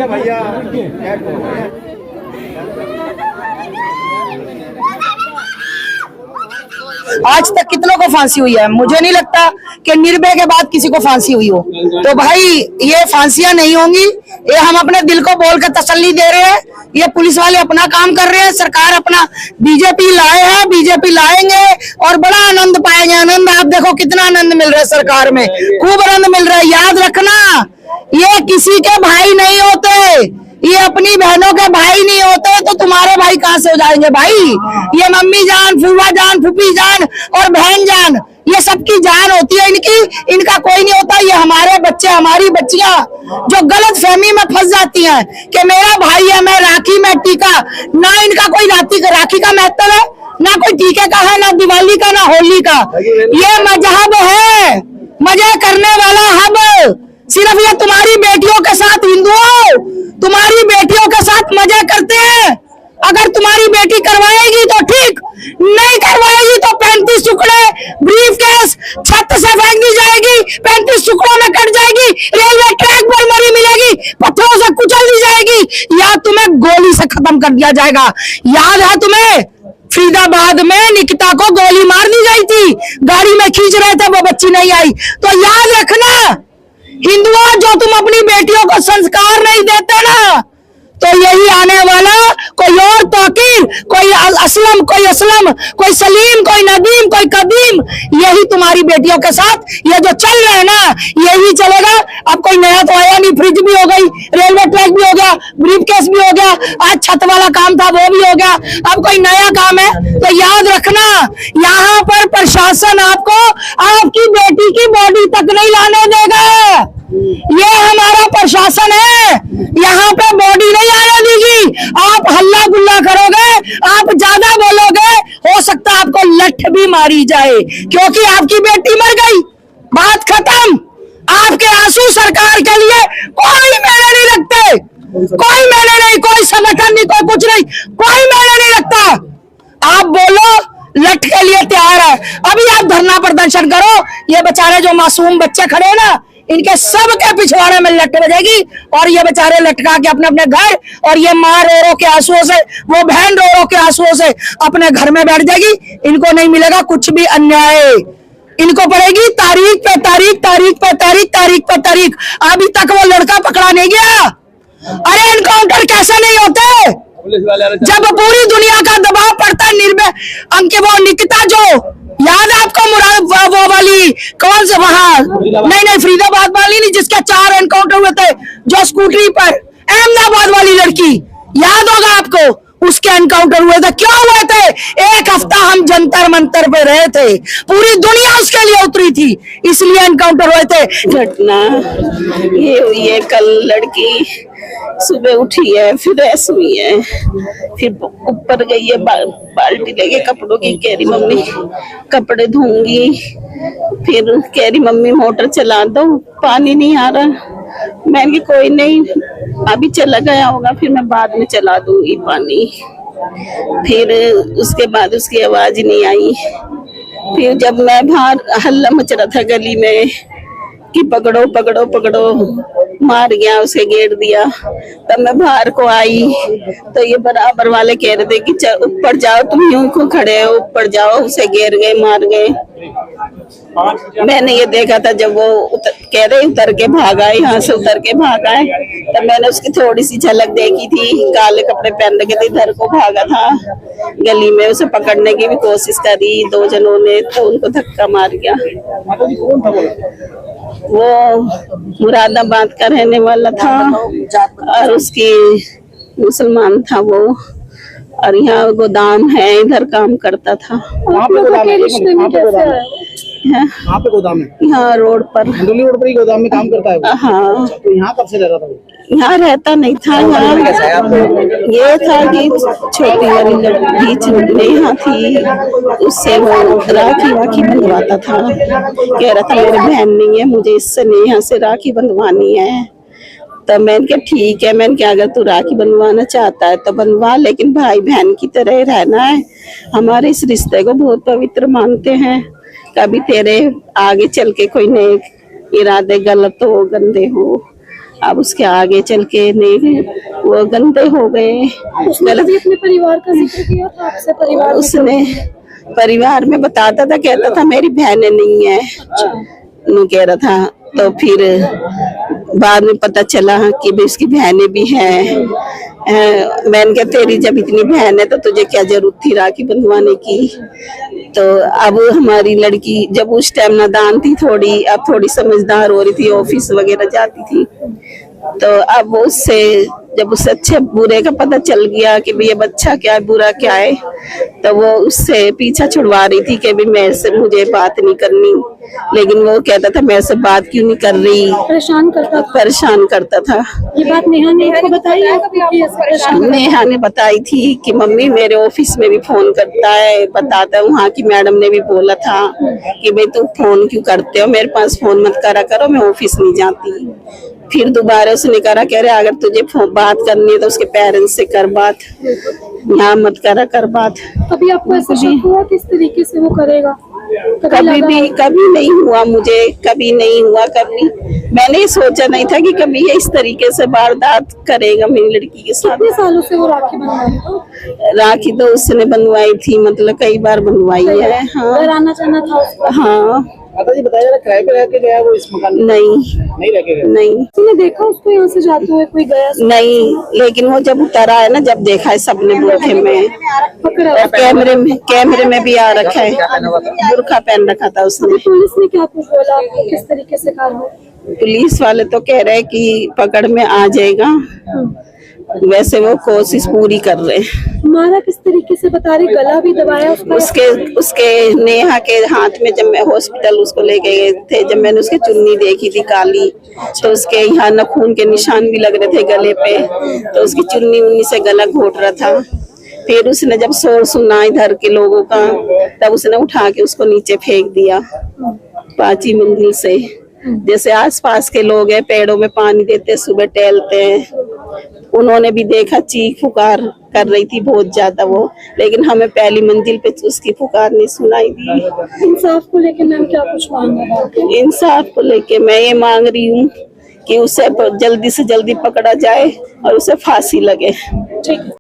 भैया आज तक कितनों को फांसी हुई है, मुझे नहीं लगता कि निर्भया के बाद किसी को फांसी हुई हो। तो भाई ये फांसियां नहीं होंगी, ये हम अपने दिल को बोल कर तसल्ली दे रहे हैं। ये पुलिस वाले अपना काम कर रहे हैं, सरकार अपना बीजेपी लाए हैं, बीजेपी लाएंगे और बड़ा आनंद पाएंगे। आनंद आप देखो कितना आनंद मिल रहा है सरकार में, खूब आनंद मिल रहा है। याद रखना ये किसी के भाई नहीं होते, ये अपनी बहनों के भाई नहीं होते, तो तुम्हारे भाई कहां से हो जाएंगे भाई। ये मम्मी जान, फूफा जान, फूफी जान और बहन जान, ये सबकी जान होती है इनकी, इनका कोई नहीं होता। ये हमारे बच्चे, हमारी बच्चियां जो गलत फहमी में फंस जाती हैं कि मेरा भाई है, मैं राखी में टीका, ना इनका कोई राखी का महत्व है, ना कोई टीके का है, ना दिवाली का, ना होली का। ये मजहब है, मजे करने वाला हब। सिर्फ ये तुम्हारी बेटियों के साथ हिंदुओं, तुम्हारी बेटियों के साथ मजे करते हैं। अगर तुम्हारी बेटी करवाएगी तो ठीक, नहीं करवाएगी तो 35 टुकड़े ब्रीफकेस छत से फेंक दी जाएगी, 35 टुकड़ों में कट जाएगी, रेलवे ट्रैक पर मरी मिलेगी, पत्थरों से कुचल दी जाएगी, या तुम्हें गोली से खत्म कर दिया जाएगा। याद है तुम्हें फरीदाबाद में निकिता को गोली मार दी गई थी, गाड़ी में खींच रहे थे, वो बच्ची नहीं आई। तो याद रखना हिंदुओं, जो तुम अपनी बेटियों को संस्कार नहीं देते ना, तो यही आने वाला कोई और तौकीर, कोई असलम, कोई सलीम, कोई नदीम, कोई कदीम, यही तुम्हारी बेटियों के साथ ये जो चल रहा है ना, यही चलेगा। अब कोई नया तो आया नहीं, फ्रिज भी हो गई, रेलवे ट्रैक भी हो गया, ब्रीफकेस भी हो गया, आज छत वाला काम था वो भी हो गया, अब कोई नया काम है। तो याद रखना यहाँ पर प्रशासन आपको आपकी बेटी की बॉडी तक नहीं लाने देगा। ये हमारा प्रशासन है, यहाँ पे बॉडी नहीं आने देगी। आप हल्ला गुल्ला करोगे, आप ज्यादा बोलोगे, हो सकता है आपको लठ भी मारी जाए, क्योंकि आपकी बेटी मर गई, बात खत्म। आपके आंसू सरकार के लिए कोई मायने नहीं रखते, कोई मायने नहीं, कोई संगठन नहीं, कोई कुछ नहीं, कोई मायने नहीं रखता। आप बोलो लठ के लिए तैयार है, अभी आप धरना प्रदर्शन करो। ये बेचारे जो मासूम बच्चे खड़े हैं ना, इनके सब के पिछवाड़े में लट बजेगी और ये बेचारे लटका के अपने अपने घर, और ये माँ रो रो के आंसुओं से, वो बहन रो रो के आंसुओं से अपने घर में बैठ जाएगी। इनको नहीं मिलेगा कुछ भी अन्याय, इनको पड़ेगी तारीख पे तारीख, तारीख पे तारीख, तारीख पे तारीख। अभी तक वो लड़का पकड़ा नहीं गया। अरे एनकाउंटर कैसे नहीं होते जब पूरी दुनिया का दबाव पड़ता है। निर्भय अंके वो निकिता जो याद है आपको, मुराद वो वाली कौन से वहां, नहीं फरीदाबाद वाली नहीं, जिसके 4 एनकाउंटर हुए थे, जो स्कूटरी पर, अहमदाबाद वाली लड़की, याद होगा आपको, उसके एनकाउंटर हुए थे। क्यों हुए थे? 1 हफ्ता हम जंतर मंतर पे रहे थे, पूरी दुनिया उसके लिए उतरी थी, इसलिए एनकाउंटर हुए थे। घटना ये हुई है, कल लड़की सुबह उठी है, फिर ऐसी हुई है, फिर ऊपर गई है, बाल्टी लेके कपड़ों की, कह रही मम्मी कपड़े धोऊंगी, फिर कह रही मम्मी मोटर चला दो, पानी नहीं आ रहा। मैंने कोई नहीं, अभी चला गया होगा, फिर मैं बाद में चला दूंगी पानी। फिर उसके बाद उसकी आवाज नहीं आई। फिर जब मैं बाहर हल्ला मच रहा था गली में कि पकड़ो पकड़ो पकड़ो, मार गया, उसे घेर दिया, तब मैं बाहर को आई तो ये बराबर वाले कह रहे थे कि ऊपर जाओ, तुम यूं क्यों खड़े हो, ऊपर जाओ, उसे घेर गए, मार गए। मैंने ये देखा था जब वो कह रहे उतर के भागा, यहाँ से उतर के भागा है, तब मैंने उसकी थोड़ी सी झलक देखी थी, काले कपड़े पहन के थे, इधर को भागा था गली में, उसे पकड़ने की भी कोशिश करी 2 जनों ने, तो उनको धक्का मार गया। वो मुरादाबाद का रहने वाला था और उसकी मुसलमान था वो, और यहाँ गोदाम है, इधर काम करता था। वहाँ पे गोदाम है, यहाँ रोड पर, रोड पर ही गोदाम में काम करता है। हाँ, तो यहाँ कब से रहता था? यहाँ रहता नहीं था। यहाँ ये था कि छोटी वाली लड़की यहाँ थी, उससे वो राखी वाखी बंधवाता था, कह रहा था मेरी बहन नहीं है, मुझे इससे नहीं, यहाँ से राखी बंधवानी है। तो मैंने कहा ठीक है, मैंने कहा अगर तू राखी बनवाना चाहता है तो बनवा, लेकिन भाई बहन की तरह रहना है। हमारे इस रिश्ते को बहुत पवित्र मानते हैं कभी तेरे आगे चल के कोई नए इरादे गलत हो, गंदे हो, अब उसके आगे चल के नहीं वो गंदे हो गए। गलत अपने परिवार का जिक्र किया था आपसे? परिवार में उसने परिवार में बताता था, कहता था मेरी बहनें नहीं है, कह रहा था। तो फिर बाद में पता चला कि भाई उसकी बहनें भी हैं। मैंने कहा तेरी जब इतनी बहन है तो तुझे क्या जरूरत थी राखी बंधवाने की। तो अब हमारी लड़की जब उस टाइम नादान थी थोड़ी, अब थोड़ी समझदार हो रही थी, ऑफिस वगैरह जाती थी। तो अब उससे जब उसे अच्छे बुरे का पता चल गया कि भाई अब अच्छा क्या है बुरा क्या है, तो वो उससे पीछा छुड़वा रही थी कि भाई मेरे से मुझे बात नहीं करनी, लेकिन वो कहता था मेरे से बात क्यों नहीं कर रही, परेशान करता था। ये बात नेहा ने आपको बताई है? नेहा ने बताई थी कि मम्मी मेरे ऑफिस में भी फोन करता है, बताता है, वहाँ की मैडम ने भी बोला था कि भाई तुम फोन क्यों करते हो, मेरे पास फोन मत करा करो, मैं ऑफिस नहीं जाती। फिर दोबारा उसने कहा कह रहे अगर तुझे बात करनी है तो उसके पेरेंट्स से कर बात, यहाँ मत करा कर बात। कभी आपको ऐसा शक हुआ किस तरीके से वो करेगा? कभी नहीं हुआ मुझे, कभी नहीं हुआ। कभी मैंने सोचा नहीं था कि कभी ये इस तरीके से वारदात करेगा मेरी लड़की के साथ। कितने सालों से वो राखी बनवाई? राखी तो उसने बनवाई थी, मतलब कई बार बनवाई है। हाँ, घर आना जाना था उसका? हाँ। माता जी बताइए जरा, किराए पे रह के गया वो इस मकान में? नहीं रह के गया। नहीं किसी ने देखा उसको यहाँ से जाते हुए? कोई गया? नहीं, लेकिन वो जब उतरा है ना, जब देखा है सबने बुरखे में, और कैमरे में भी आ रखा है, बुरखा पहन रखा था उसने। पुलिस ने क्या कुछ बोला आपको, किस तरीके से कार्रवाई? पुलिस वाले तो कह रहे हैं कि पकड़ में आ जाएगा, वैसे वो कोशिश पूरी कर रहे हैं। मारा किस तरीके से बता रही? गला भी दबाया उसका? उसके नेहा के हाथ में, जब मैं हॉस्पिटल उसको लेके गए थे, जब मैंने उसकी चुन्नी देखी थी काली, तो उसके यहाँ नाखून के निशान भी लग रहे थे गले पे, तो उसकी चुन्नी उन्नी से गला घोट रहा था। फिर उसने जब शोर सुना इधर के लोगों का, तब उसने उठा के उसको नीचे फेंक दिया 5वीं मंजिल से। जैसे आसपास के लोग हैं, पेड़ों में पानी देते, सुबह टहलते हैं, उन्होंने भी देखा, चीख पुकार कर रही थी बहुत ज्यादा वो, लेकिन हमें पहली मंजिल पे उसकी पुकार नहीं सुनाई दी। इंसाफ को लेके मैम क्या कुछ मांग रहे हैं? इंसाफ को लेके मैं ये मांग रही हूँ कि उसे जल्दी से जल्दी पकड़ा जाए और उसे फांसी लगे। ठीक है।